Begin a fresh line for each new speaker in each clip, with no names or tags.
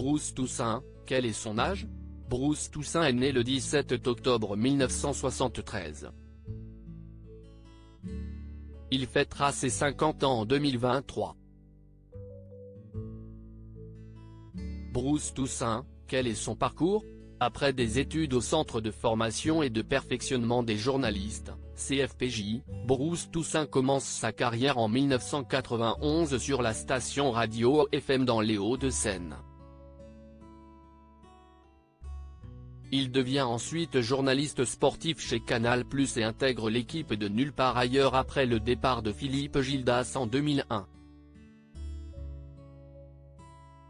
Bruce Toussaint, quel est son âge? Bruce Toussaint est né le 17 octobre 1973. Il fêtera ses 50 ans en 2023. Bruce Toussaint, quel est son parcours? Après des études au Centre de formation et de perfectionnement des journalistes, CFPJ, Bruce Toussaint commence sa carrière en 1991 sur la station radio FM dans les Hauts-de-Seine. Il devient ensuite journaliste sportif chez Canal+ et intègre l'équipe de Nulle part ailleurs après le départ de Philippe Gildas en 2001.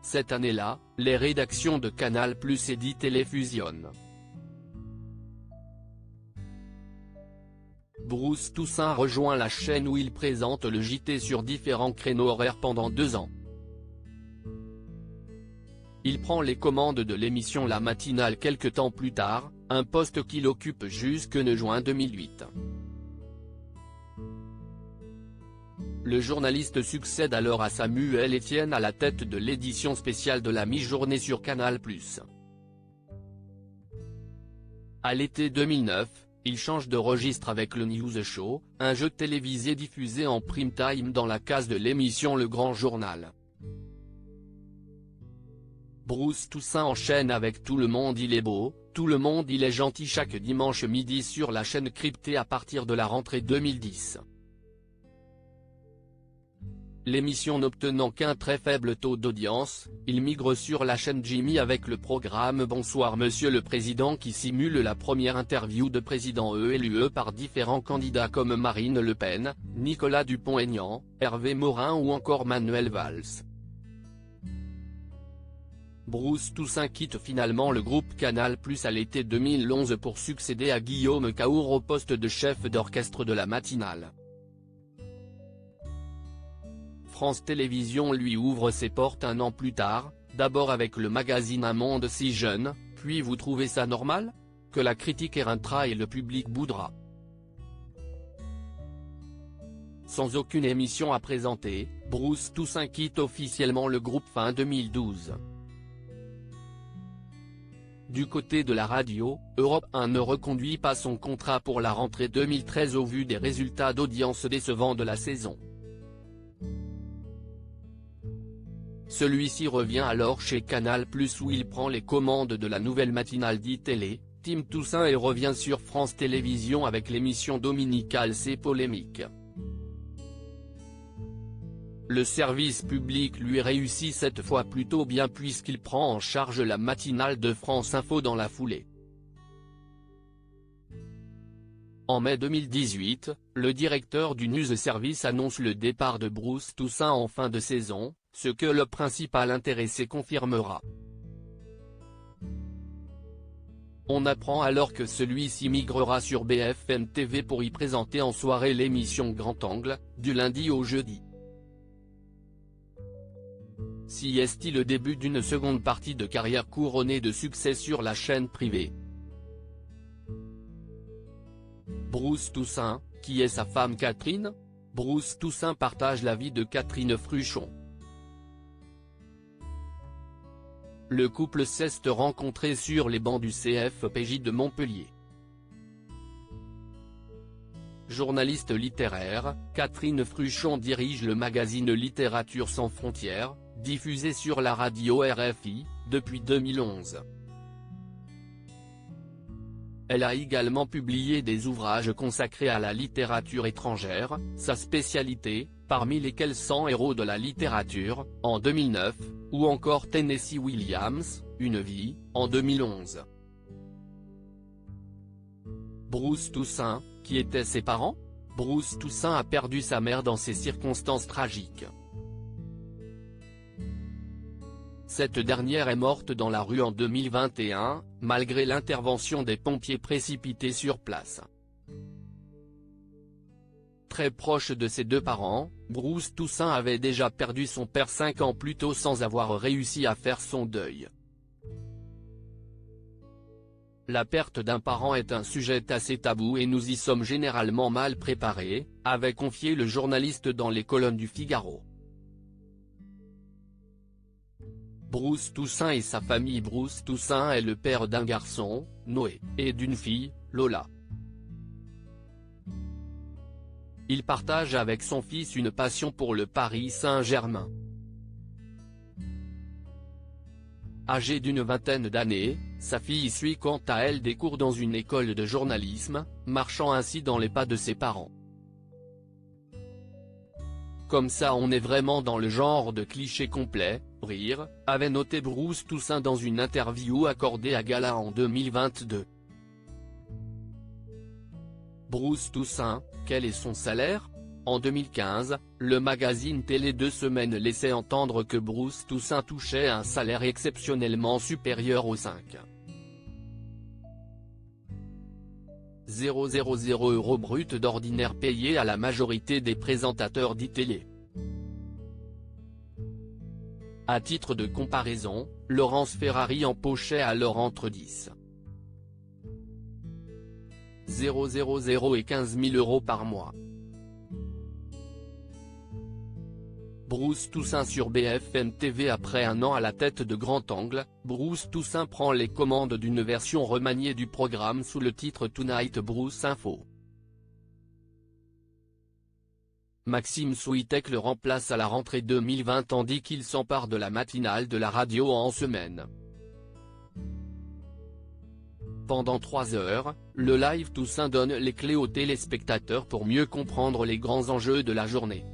Cette année-là, les rédactions de Canal+ et d'ITélé fusionnent. Bruce Toussaint rejoint la chaîne où il présente le JT sur différents créneaux horaires pendant 2 ans. Il prend les commandes de l'émission La Matinale quelque temps plus tard, un poste qu'il occupe jusqu'en juin 2008. Le journaliste succède alors à Samuel Etienne à la tête de l'édition spéciale de la mi-journée sur Canal+. À l'été 2009, il change de registre avec le News Show, un jeu télévisé diffusé en prime time dans la case de l'émission Le Grand Journal. Bruce Toussaint enchaîne avec Tout le monde il est beau, Tout le monde il est gentil chaque dimanche midi sur la chaîne cryptée à partir de la rentrée 2010. L'émission n'obtenant qu'un très faible taux d'audience, il migre sur la chaîne Jimmy avec le programme Bonsoir Monsieur le Président qui simule la première interview de président élu par différents candidats comme Marine Le Pen, Nicolas Dupont-Aignan, Hervé Morin ou encore Manuel Valls. Bruce Toussaint quitte finalement le groupe Canal+ à l'été 2011 pour succéder à Guillaume Caour au poste de chef d'orchestre de la matinale. France Télévisions lui ouvre ses portes un an plus tard, d'abord avec le magazine Un monde si jeune, puis Vous trouvez ça normal? Que la critique éreintera et le public boudera. Sans aucune émission à présenter, Bruce Toussaint quitte officiellement le groupe fin 2012. Du côté de la radio, Europe 1 ne reconduit pas son contrat pour la rentrée 2013 au vu des résultats d'audience décevants de la saison. Celui-ci revient alors chez Canal+ où il prend les commandes de la nouvelle matinale d'ITélé, Team Toussaint et revient sur France Télévisions avec l'émission dominicale C'est polémique. Le service public lui réussit cette fois plutôt bien puisqu'il prend en charge la matinale de France Info dans la foulée. En mai 2018, le directeur du News Service annonce le départ de Bruce Toussaint en fin de saison, ce que le principal intéressé confirmera. On apprend alors que celui-ci migrera sur BFM TV pour y présenter en soirée l'émission Grand Angle, du lundi au jeudi. Si est-il le début d'une seconde partie de carrière couronnée de succès sur la chaîne privée. Bruce Toussaint, qui est sa femme Catherine? Bruce Toussaint partage la vie de Catherine Fruchon. Le couple s'est rencontré sur les bancs du CFPJ de Montpellier. Journaliste littéraire, Catherine Fruchon dirige le magazine Littérature sans frontières, diffusé sur la radio RFI, depuis 2011. Elle a également publié des ouvrages consacrés à la littérature étrangère, sa spécialité, parmi lesquels 100 héros de la littérature, en 2009, ou encore Tennessee Williams, Une vie, en 2011. Bruce Toussaint, qui étaient ses parents? Bruce Toussaint a perdu sa mère dans ces circonstances tragiques. Cette dernière est morte dans la rue en 2021, malgré l'intervention des pompiers précipités sur place. Très proche de ses 2 parents, Bruce Toussaint avait déjà perdu son père 5 ans plus tôt sans avoir réussi à faire son deuil. La perte d'un parent est un sujet assez tabou et nous y sommes généralement mal préparés, avait confié le journaliste dans les colonnes du Figaro. Bruce Toussaint et sa famille. Bruce Toussaint est le père d'un garçon, Noé, et d'une fille, Lola. Il partage avec son fils une passion pour le Paris Saint-Germain. Âgée d'une vingtaine d'années, sa fille suit quant à elle des cours dans une école de journalisme, marchant ainsi dans les pas de ses parents. Comme ça on est vraiment dans le genre de cliché complet, rire, avait noté Bruce Toussaint dans une interview accordée à Gala en 2022. Bruce Toussaint, quel est son salaire ? En 2015, le magazine Télé 2 Semaines laissait entendre que Bruce Toussaint touchait un salaire exceptionnellement supérieur aux 5,000 € brut d'ordinaire payés à la majorité des présentateurs d'ITélé. À titre de comparaison, Laurence Ferrari empochait alors entre 10,000 et 15 000 € par mois. Bruce Toussaint sur BFM TV. Après un an à la tête de Grand Angle, Bruce Toussaint prend les commandes d'une version remaniée du programme sous le titre Tonight Bruce Info. Maxime Souitek le remplace à la rentrée 2020 tandis qu'il s'empare de la matinale de la radio en semaine. Pendant 3 heures, le live Toussaint donne les clés aux téléspectateurs pour mieux comprendre les grands enjeux de la journée.